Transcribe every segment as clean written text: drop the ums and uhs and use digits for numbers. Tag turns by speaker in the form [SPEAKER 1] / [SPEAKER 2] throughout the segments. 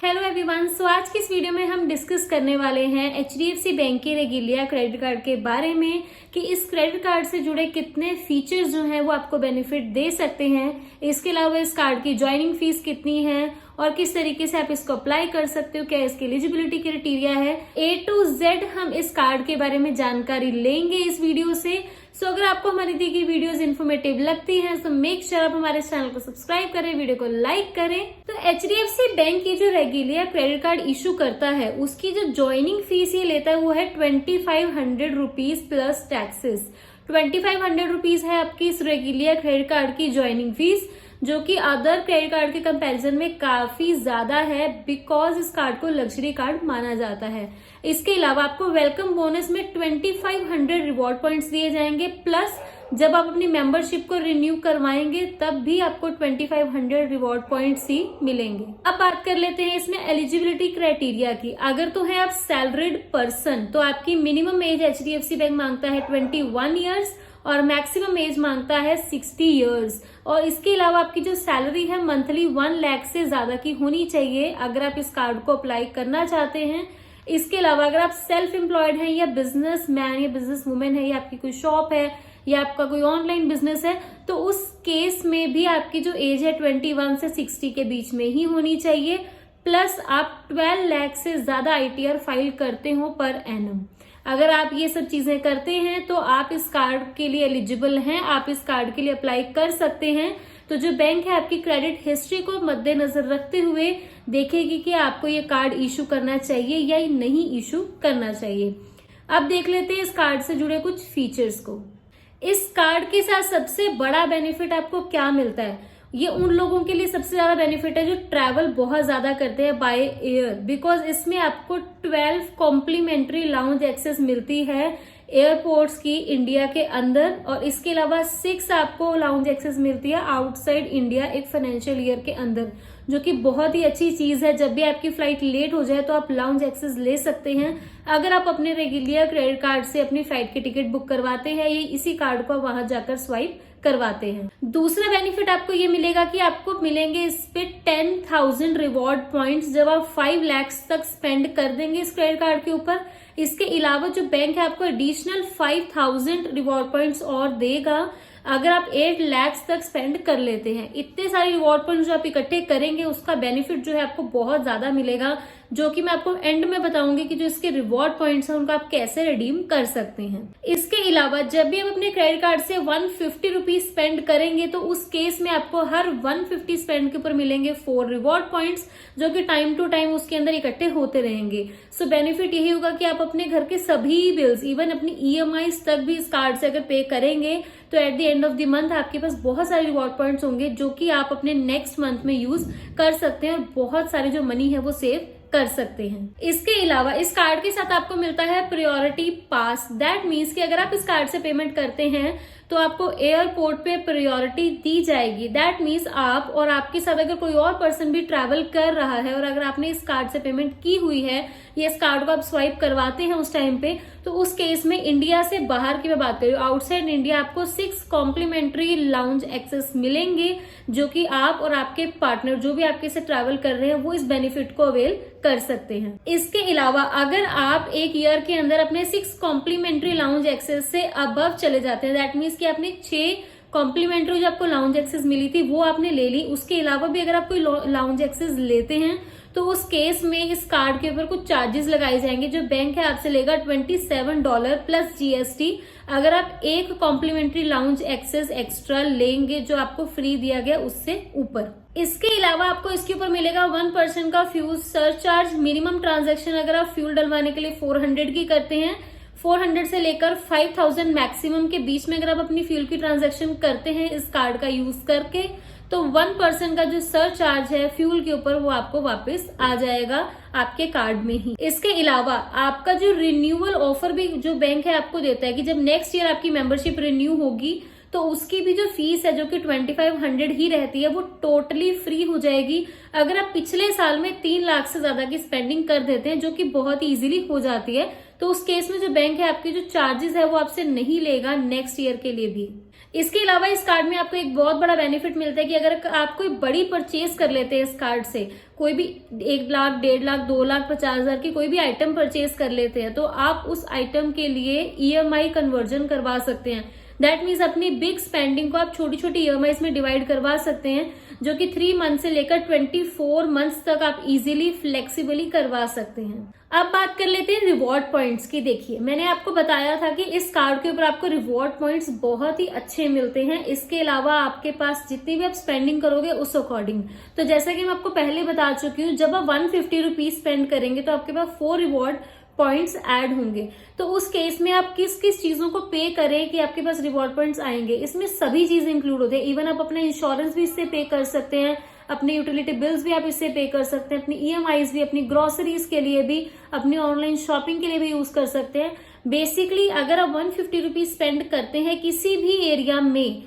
[SPEAKER 1] Hello everyone. सो आज की इस वीडियो में हम डिस्कस करने वाले हैं HDFC बैंक के रेगिलिया क्रेडिट कार्ड के बारे में कि इस क्रेडिट कार्ड से जुड़े कितने फीचर्स जो हैं वो आपको बेनिफिट दे सकते हैं। इसके अलावा इस कार्ड की ज्वाइनिंग फीस कितनी है और किस तरीके से आप इसको अप्लाई कर सकते हो, क्या इसकी एलिजिबिलिटी क्राइटेरिया है, A to Z हम इस कार्ड के बारे में जानकारी लेंगे इस वीडियो से। सो अगर आपको हमारी दी गई वीडियोस इन्फॉर्मेटिव लगती हैं तो मेक श्योर आप हमारे चैनल को सब्सक्राइब करें, वीडियो को लाइक करें। तो HDFC बैंक की जो रेगिलिया क्रेडिट कार्ड इशू करता है उसकी जो ज्वाइनिंग फीस ये लेता है वो है 2500 रुपीज प्लस टैक्सेस। 2500 रुपीज है आपकी इस रेगिलिया क्रेडिट कार्ड की ज्वाइनिंग फीस, जो कि अदर क्रेडिट कार्ड के कंपैरिजन में काफी ज्यादा है बिकॉज इस कार्ड को लग्जरी कार्ड माना जाता है। इसके अलावा आपको वेलकम बोनस में 2500 रिवॉर्ड पॉइंट्स दिए जाएंगे, प्लस जब आप अपनी मेंबरशिप को रिन्यू करवाएंगे तब भी आपको 2500 रिवॉर्ड पॉइंट्स ही मिलेंगे। अब बात कर लेते हैं इसमें एलिजिबिलिटी क्राइटेरिया की। अगर तो है आप सैलरीड पर्सन तो आपकी मिनिमम एज HDFC बैंक मांगता है 21 ईयर्स और मैक्सिमम एज मांगता है 60 इयर्स। और इसके अलावा आपकी जो सैलरी है मंथली 1 लाख से ज्यादा की होनी चाहिए अगर आप इस कार्ड को अप्लाई करना चाहते हैं। इसके अलावा अगर आप सेल्फ एम्प्लॉयड हैं या बिजनेस मैन या बिजनेस वुमेन है या आपकी कोई शॉप है या आपका कोई ऑनलाइन बिजनेस है तो उस केस में भी आपकी जो एज है 21 से 60 के बीच में ही होनी चाहिए, प्लस आप 12 लाख से ज्यादा ITR फाइल करते हो पर एनम। अगर आप ये सब चीजें करते हैं तो आप इस कार्ड के लिए एलिजिबल हैं, आप इस कार्ड के लिए अप्लाई कर सकते हैं। तो जो बैंक है आपकी क्रेडिट हिस्ट्री को मद्देनजर रखते हुए देखेगी कि आपको ये कार्ड इशू करना चाहिए या नहीं इशू करना चाहिए। अब देख लेते हैं इस कार्ड से जुड़े कुछ फीचर्स को। इस कार्ड के साथ सबसे बड़ा बेनिफिट आपको क्या मिलता है? ये उन लोगों के लिए सबसे ज्यादा बेनिफिट है जो ट्रैवल बहुत ज्यादा करते हैं बाय एयर, बिकॉज इसमें आपको 12 कॉम्प्लीमेंट्री लाउंज एक्सेस मिलती है एयरपोर्ट्स की इंडिया के अंदर, और इसके अलावा 6 आपको लाउंज एक्सेस मिलती है आउटसाइड इंडिया एक फाइनेंशियल ईयर के अंदर, जो कि बहुत ही अच्छी चीज है। जब भी आपकी फ्लाइट लेट हो जाए तो आप लाउंज एक्सेस ले सकते हैं अगर आप अपने रेगिलिया क्रेडिट कार्ड से अपनी फ्लाइट की टिकट बुक करवाते हैं या इसी कार्ड को वहां जाकर स्वाइप करवाते हैं। दूसरा बेनिफिट आपको ये मिलेगा कि आपको मिलेंगे इस पे 10,000 रिवॉर्ड पॉइंट्स जब आप 5 लाख तक स्पेंड कर देंगे इस क्रेडिट कार्ड के ऊपर। इसके अलावा जो बैंक है आपको एडिशनल 5,000 रिवॉर्ड पॉइंट्स और देगा अगर आप 8 लाख तक स्पेंड कर लेते हैं। इतने सारे रिवॉर्ड पॉइंट्स जो आप इकट्ठे करेंगे उसका बेनिफिट जो है आपको बहुत ज्यादा मिलेगा, जो कि मैं आपको एंड में बताऊंगी कि जो इसके रिवॉर्ड पॉइंट्स हैं उनको आप कैसे रिडीम कर सकते हैं। इसके अलावा जब भी आप अपने क्रेडिट कार्ड से 150 रुपीज स्पेंड करेंगे तो उस केस में आपको हर 150 स्पेंड के ऊपर मिलेंगे 4 रिवॉर्ड पॉइंट्स, जो कि टाइम टू टाइम उसके अंदर इकट्ठे होते रहेंगे। सो बेनिफिट यही होगा कि आप अपने घर के सभी बिल्स, इवन अपनी EMIs तक भी इस कार्ड से अगर पे करेंगे तो at the end of the month आपके पास बहुत सारे रिवॉर्ड पॉइंट्स होंगे जो कि आप अपने नेक्स्ट मंथ में यूज कर सकते हैं और बहुत सारे जो मनी है वो सेव कर सकते हैं। इसके अलावा इस कार्ड के साथ आपको मिलता है प्रायोरिटी पास। दैट मीन्स कि अगर आप इस कार्ड से पेमेंट करते हैं तो आपको एयरपोर्ट पे प्रायोरिटी दी जाएगी। दैट मीन्स आप और आपके साथ अगर कोई और पर्सन भी ट्रैवल कर रहा है और अगर आपने इस कार्ड से पेमेंट की हुई है या इस कार्ड को आप स्वाइप करवाते हैं उस टाइम पे, तो उस केस में इंडिया से बाहर की मैं बात कर रही हूँ, आउटसाइड इंडिया आपको 6 कॉम्प्लीमेंट्री लाउंज एक्सेस मिलेंगे, जो कि आप और आपके पार्टनर जो भी आपके साथ ट्रैवल कर रहे हैं वो इस बेनिफिट को अवेल कर सकते हैं। इसके अलावा अगर आप एक ईयर के अंदर अपने 6 कॉम्प्लीमेंट्री लाउंज एक्सेस से अबव चले जाते हैं, दैट मीन्स कि आपने 6 कॉम्प्लीमेंट्री जो आपको लाउंज एक्सेस मिली थी वो आपने ले ली, उसके अलावा भी अगर आप कोई लाउंज एक्सेस लेते हैं तो उस केस में इस कार्ड के ऊपर कुछ चार्जेस लगाए जाएंगे जो बैंक है आपसे लेगा $27 प्लस GST अगर आप एक कॉम्प्लीमेंट्री लाउंज एक्सेस एक्स्ट्रा लेंगे जो आपको फ्री दिया गया उससे ऊपर। इसके अलावा आपको इसके ऊपर मिलेगा 1% का फ्यूल सरचार्ज। मिनिमम ट्रांजैक्शन अगर आप फ्यूल डलवाने के लिए 400 की करते हैं, 400 से लेकर 5,000 मैक्सिमम के बीच में अगर आप अपनी फ्यूल की ट्रांजैक्शन करते हैं इस कार्ड का यूज करके, तो 1% का जो सरचार्ज है फ्यूल के ऊपर वो आपको वापस आ जाएगा आपके कार्ड में ही। इसके अलावा आपका जो रिन्यूअल ऑफर भी जो बैंक है आपको देता है कि जब नेक्स्ट ईयर आपकी मेंबरशिप रिन्यू होगी तो उसकी भी जो फीस है जो कि 2500 ही रहती है वो टोटली फ्री हो जाएगी अगर आप पिछले साल में 3 लाख से ज्यादा की स्पेंडिंग कर देते हैं, जो कि बहुत ही इजीली हो जाती है। तो उस केस में जो बैंक है आपके जो चार्जेस है वो आपसे नहीं लेगा नेक्स्ट ईयर के लिए भी। इसके अलावा इस कार्ड में आपको एक बहुत बड़ा बेनिफिट मिलता है कि अगर आप कोई बड़ी परचेज कर लेते हैं इस कार्ड से, कोई भी 1 लाख, 1.5 लाख, 2 लाख 50 हजार की कोई भी आइटम परचेज कर लेते हैं, तो आप उस आइटम के लिए EMI कन्वर्जन करवा सकते हैं। दैट मीन्स अपनी बिग स्पेंडिंग को आप छोटी छोटी EMIs में डिवाइड करवा सकते हैं, जो कि 3 मंथ से लेकर 24 मंथ्स तक आप इजीली फ्लेक्सिबली करवा सकते हैं। अब बात कर लेते हैं रिवॉर्ड पॉइंट्स की। देखिए, मैंने आपको बताया था कि इस कार्ड के ऊपर आपको रिवॉर्ड पॉइंट्स बहुत ही अच्छे मिलते हैं। इसके अलावा आपके पास जितनी भी आप स्पेंडिंग करोगे उस अकॉर्डिंग, तो जैसा कि मैं आपको पहले बता चुकी हूँ, जब आप 150 रुपीज स्पेंड करेंगे तो आपके पास 4 रिवॉर्ड पॉइंट्स ऐड होंगे। तो उस केस में आप किस किस चीजों को पे करें कि आपके पास रिवॉर्ड पॉइंट्स आएंगे, इसमें सभी चीजें इंक्लूड होते हैं। इवन आप अपना इंश्योरेंस भी इससे पे कर सकते हैं, अपने यूटिलिटी बिल्स भी आप इससे पे कर सकते हैं, अपनी EMIs भी, अपनी ग्रोसरीज के लिए भी, अपनी ऑनलाइन शॉपिंग के लिए भी यूज कर सकते हैं। बेसिकली अगर आप 150 रुपीज स्पेंड करते हैं किसी भी एरिया में,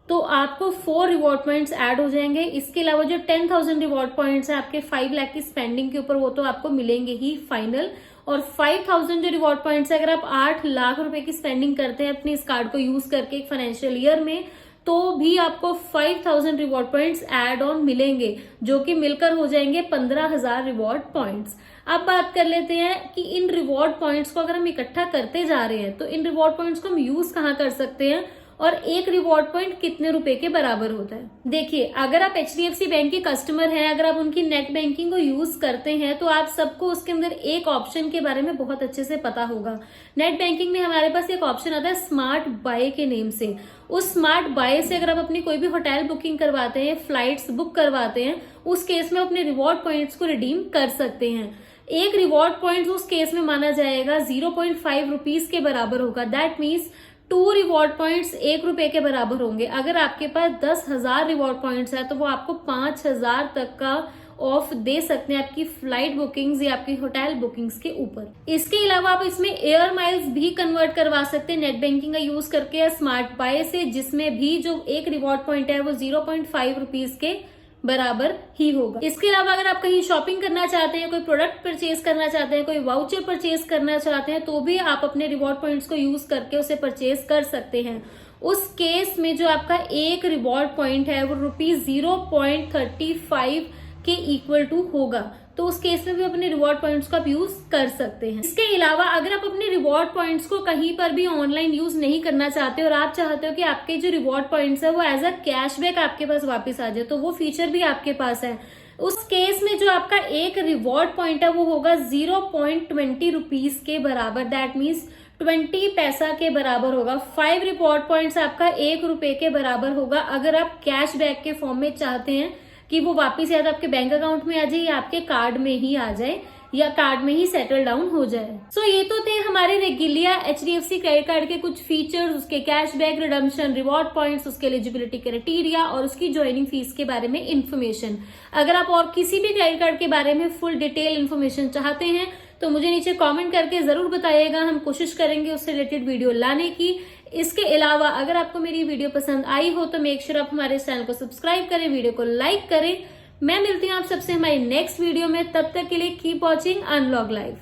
[SPEAKER 1] तो आपको 4 रिवॉर्ड पॉइंट्स ऐड हो जाएंगे। इसके अलावा जो 10,000 रिवॉर्ड पॉइंट्स है आपके 5 लाख की स्पेंडिंग के ऊपर, वो तो आपको मिलेंगे ही फाइनल। और 5,000 जो रिवॉर्ड पॉइंट्स है, अगर आप 8 लाख रुपए की स्पेंडिंग करते हैं अपने इस कार्ड को यूज करके एक फाइनेंशियल ईयर में, तो भी आपको 5,000 रिवॉर्ड पॉइंट्स ऐड ऑन मिलेंगे, जो कि मिलकर हो जाएंगे 15,000 रिवॉर्ड पॉइंट्स। अब बात कर लेते हैं कि इन रिवॉर्ड पॉइंट्स को अगर हम इकट्ठा करते जा रहे हैं, तो इन रिवॉर्ड पॉइंट्स को हम यूज कहाँ कर सकते हैं और एक रिवॉर्ड पॉइंट कितने रुपए के बराबर होता है। देखिए, अगर आप HDFC बैंक के कस्टमर हैं, अगर आप उनकी नेट बैंकिंग को यूज करते हैं, तो आप सबको उसके अंदर एक ऑप्शन के बारे में बहुत अच्छे से पता होगा। नेट बैंकिंग में हमारे पास एक ऑप्शन आता है स्मार्ट बाय के नेम से। उस स्मार्ट बाय से अगर आप अपनी कोई भी होटल बुकिंग करवाते हैं, फ्लाइट्स बुक करवाते हैं, उस केस में अपने रिवॉर्ड पॉइंट्स को रिडीम कर सकते हैं। एक रिवॉर्ड पॉइंट उस केस में माना जाएगा 0.5 रुपीज के बराबर होगा। दैट मीन्स 2 रिवॉर्ड पॉइंट्स 1 रुपए के बराबर होंगे। अगर आपके पास 10,000 रिवॉर्ड पॉइंट्स है, तो वो आपको 5,000 तक का ऑफ दे सकते हैं आपकी फ्लाइट बुकिंग्स या आपकी होटल बुकिंग्स के ऊपर। इसके अलावा आप इसमें एयर माइल्स भी कन्वर्ट करवा सकते हैं नेट बैंकिंग का यूज करके या स्मार्ट बाय से, जिसमें भी जो एक रिवॉर्ड पॉइंट है वो 0.5 रुपीज के बराबर ही होगा। इसके अलावा अगर आप कहीं शॉपिंग करना चाहते हैं, कोई प्रोडक्ट परचेज करना चाहते हैं, कोई वाउचर परचेज करना चाहते हैं, तो भी आप अपने रिवॉर्ड पॉइंट्स को यूज करके उसे परचेज कर सकते हैं। उस केस में जो आपका एक रिवॉर्ड पॉइंट है वो ₹0.35 के इक्वल टू होगा। तो उस केस में भी अपने रिवॉर्ड पॉइंट्स का आप यूज कर सकते हैं। इसके अलावा अगर आप अपने रिवॉर्ड पॉइंट्स को कहीं पर भी ऑनलाइन यूज नहीं करना चाहते और आप चाहते हो कि आपके जो रिवॉर्ड पॉइंट्स है वो एज अ कैशबैक आपके पास वापस आ जाए, तो वो फीचर भी आपके पास है। उस केस में जो आपका एक रिवॉर्ड पॉइंट है वो होगा 0.20 रुपीज के बराबर। दैट मीन्स 20 पैसा के बराबर होगा। 5 रिवॉर्ड पॉइंट्स आपका 1 रुपए के बराबर होगा। अगर आप कैशबैक के फॉर्म में चाहते हैं कि वो वापस या तो आपके बैंक अकाउंट में आ जाए या आपके कार्ड में ही आ जाए या कार्ड में ही सेटल डाउन हो जाए। सो ये तो थे हमारे रेगिलिया HDFC क्रेडिट कार्ड के कुछ फीचर्स, उसके कैशबैक, रिडम्पशन, रिवॉर्ड पॉइंट्स, उसके एलिजिबिलिटी क्राइटेरिया और उसकी ज्वाइनिंग फीस के बारे में इन्फॉर्मेशन। अगर आप और किसी भी क्रेडिट कार्ड के बारे में फुल डिटेल इन्फॉर्मेशन चाहते हैं तो मुझे नीचे कमेंट करके जरूर बताइएगा। हम कोशिश करेंगे उससे रिलेटेड वीडियो लाने की। इसके अलावा अगर आपको मेरी वीडियो पसंद आई हो तो मेक श्योर आप हमारे चैनल को सब्सक्राइब करें, वीडियो को लाइक करें। मैं मिलती हूँ आप सबसे हमारी नेक्स्ट वीडियो में। तब तक के लिए कीप वॉचिंग अनलॉग लाइफ।